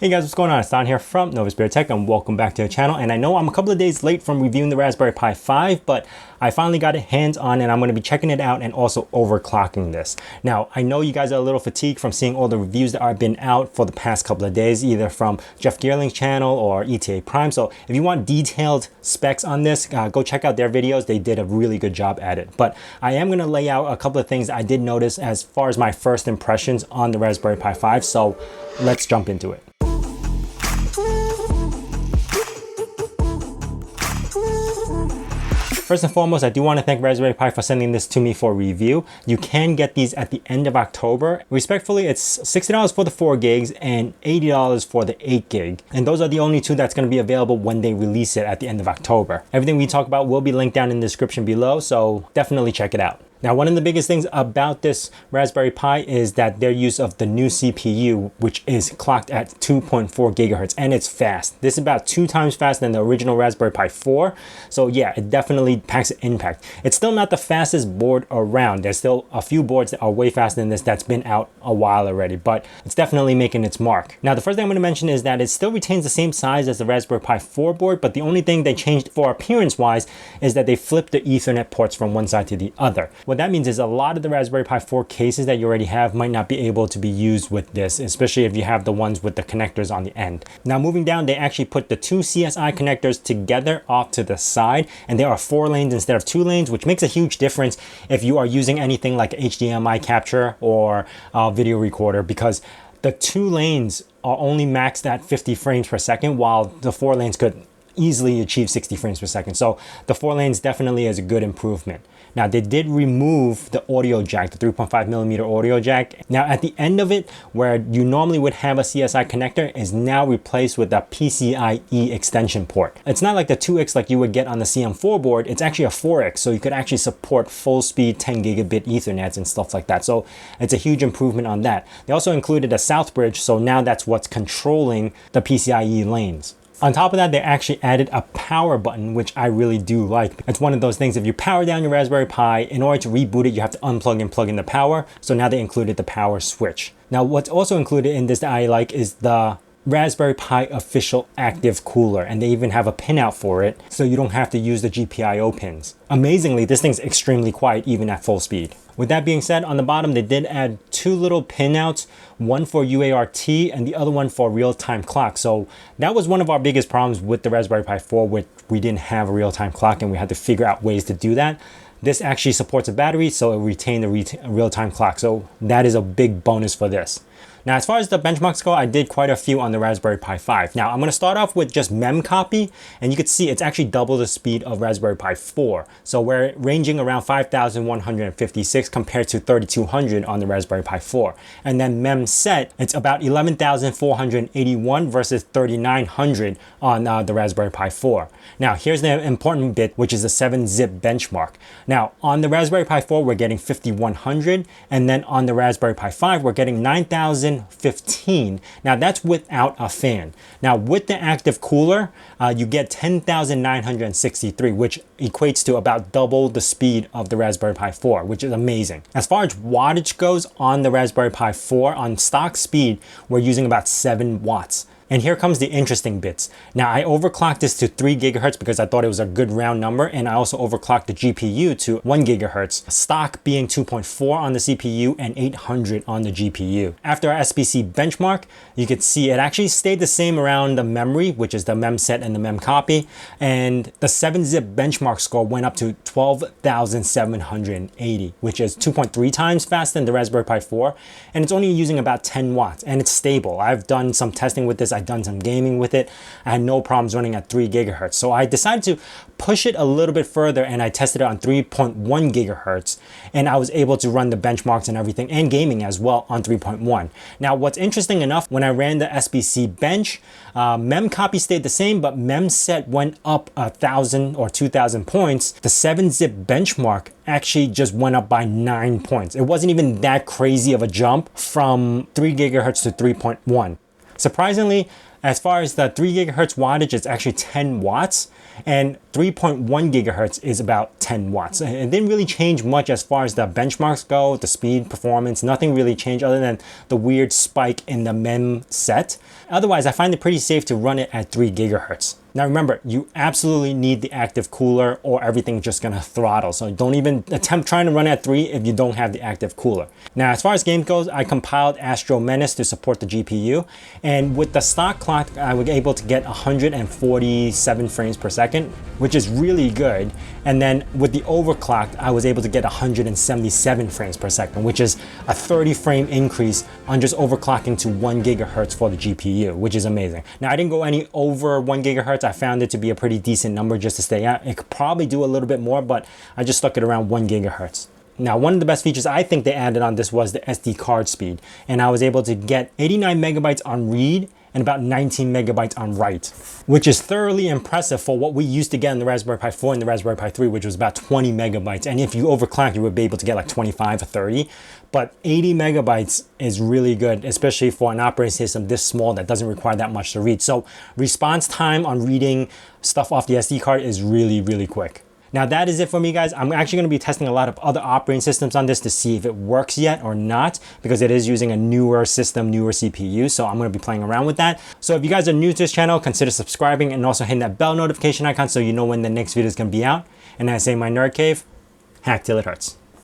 Hey guys, what's going on? It's Don here from Novaspirit Tech and welcome back to the channel. And I know I'm a couple of days late from reviewing the Raspberry Pi 5, but I finally got it hands on and I'm going to be checking it out and also overclocking this. Now, I know you guys are a little fatigued from seeing all the reviews that have been out for the past couple of days, either from Jeff Geerling's channel or ETA Prime. So if you want detailed specs on this, go check out their videos. They did a really good job at it. But I am going to lay out a couple of things I did notice as far as my first impressions on the Raspberry Pi 5. So let's jump into it. First and foremost, I do want to thank Raspberry Pi for sending this to me for review. You can get these at the end of October. Respectfully, it's $60 for the 4 gigs and $80 for the 8 gig. And those are the only two that's going to be available when they release it at the end of October. Everything we talk about will be linked down in the description below, so definitely check it out. Now, one of the biggest things about this Raspberry Pi is that their use of the new CPU, which is clocked at 2.4 gigahertz, and it's fast. This is about 2 times faster than the original Raspberry Pi 4. So yeah, it definitely packs an impact. It's still not the fastest board around. There's still a few boards that are way faster than this that's been out a while already, but it's definitely making its mark. Now, the first thing I'm going to mention is that it still retains the same size as the Raspberry Pi 4 board, but the only thing they changed for appearance-wise is that they flipped the Ethernet ports from one side to the other. What that means is a lot of the Raspberry Pi 4 cases that you already have might not be able to be used with this, especially if you have the ones with the connectors on the end. Now, moving down, they actually put the 2 CSI connectors together off to the side, and there are 4 lanes instead of 2 lanes, which makes a huge difference if you are using anything like HDMI capture or video recorder, because the 2 lanes are only maxed at 50 frames per second, while the 4 lanes could easily achieve 60 frames per second. So the 4 lanes definitely is a good improvement. Now, they did remove the audio jack, the 3.5 millimeter audio jack. Now, at the end of it, where you normally would have a CSI connector, is now replaced with a PCIe extension port. It's not like the 2X like you would get on the CM4 board. It's actually a 4X, so you could actually support full speed 10 gigabit Ethernets and stuff like that. So it's a huge improvement on that. They also included a South bridge, so now that's what's controlling the PCIe lanes. On top of that, they actually added a power button, which I really do like. It's one of those things, if you power down your Raspberry Pi, in order to reboot it, you have to unplug and plug in the power. So now they included the power switch. Now, what's also included in this that I like is the Raspberry Pi official active cooler, and they even have a pinout for it, so you don't have to use the GPIO pins. Amazingly, this thing's extremely quiet even at full speed. With that being said, on the bottom, they did add 2 little pinouts, one for UART and the other one for real-time clock. So that was one of our biggest problems with the Raspberry Pi 4, which we didn't have a real-time clock and we had to figure out ways to do that. This actually supports a battery, so it retained the real-time clock. So that is a big bonus for this. Now, as far as the benchmarks go, I did quite a few on the Raspberry Pi 5. Now, I'm going to start off with just memcopy, and you can see it's actually double the speed of Raspberry Pi 4. So we're ranging around 5,156 compared to 3,200 on the Raspberry Pi 4. And then memset, it's about 11,481 versus 3,900 on the Raspberry Pi 4. Now, here's the important bit, which is the 7-zip benchmark. Now, on the Raspberry Pi 4, we're getting 5,100, and then on the Raspberry Pi 5, we're getting 9,015. Now, that's without a fan. Now, with the active cooler, you get 10,963, which equates to about double the speed of the Raspberry Pi 4, which is amazing. As far as wattage goes on the Raspberry Pi 4, on stock speed, we're using about 7 watts. And here comes the interesting bits. Now, I overclocked this to 3 gigahertz because I thought it was a good round number, and I also overclocked the GPU to 1 gigahertz, stock being 2.4 on the CPU and 800 on the GPU. After our SBC benchmark, you could see it actually stayed the same around the memory, which is the memset and the memcopy, and the 7-zip benchmark score went up to 12,780, which is 2.3 times faster than the Raspberry Pi 4, and it's only using about 10 watts, and it's stable. I've done some testing with this. I've done some gaming with it. I had no problems running at 3 gigahertz. So I decided to push it a little bit further, and I tested it on 3.1 gigahertz, and I was able to run the benchmarks and everything and gaming as well on 3.1. Now, what's interesting enough, when I ran the SBC bench, memcopy stayed the same, but memset went up 1,000 or 2,000 points. The 7-zip benchmark actually just went up by 9 points. It wasn't even that crazy of a jump from 3 gigahertz to 3.1. Surprisingly, as far as the 3 gigahertz wattage, it's actually 10 watts, and 3.1 gigahertz is about 10 watts. It didn't really change much as far as the benchmarks go, the speed, performance, nothing really changed other than the weird spike in the mem set. Otherwise, I find it pretty safe to run it at 3 gigahertz. Now remember, you absolutely need the active cooler or everything's just gonna throttle. So don't even attempt trying to run at 3 if you don't have the active cooler. Now, as far as game goes, I compiled Astro Menace to support the GPU. And with the stock clock, I was able to get 147 frames per second, which is really good. And then with the overclocked, I was able to get 177 frames per second, which is a 30 frame increase on just overclocking to 1 gigahertz for the GPU, which is amazing. Now, I didn't go any over 1 gigahertz. I found it to be a pretty decent number just to stay at. It could probably do a little bit more, but I just stuck it around 1 gigahertz. Now, one of the best features I think they added on this was the SD card speed. And I was able to get 89 megabytes on read and about 19 megabytes on write, which is thoroughly impressive for what we used to get in the Raspberry Pi 4 and the Raspberry Pi 3, which was about 20 megabytes. And if you overclock, you would be able to get like 25 or 30. But 80 megabytes is really good, especially for an operating system this small that doesn't require that much to read. So response time on reading stuff off the SD card is really, really quick. Now that is it for me, guys. I'm actually going to be testing a lot of other operating systems on this to see if it works yet or not, because it is using a newer system, newer CPU. So I'm going to be playing around with that. So if you guys are new to this channel, consider subscribing and also hitting that bell notification icon so you know when the next video is going to be out. And I say, my nerd cave, hack till it hurts.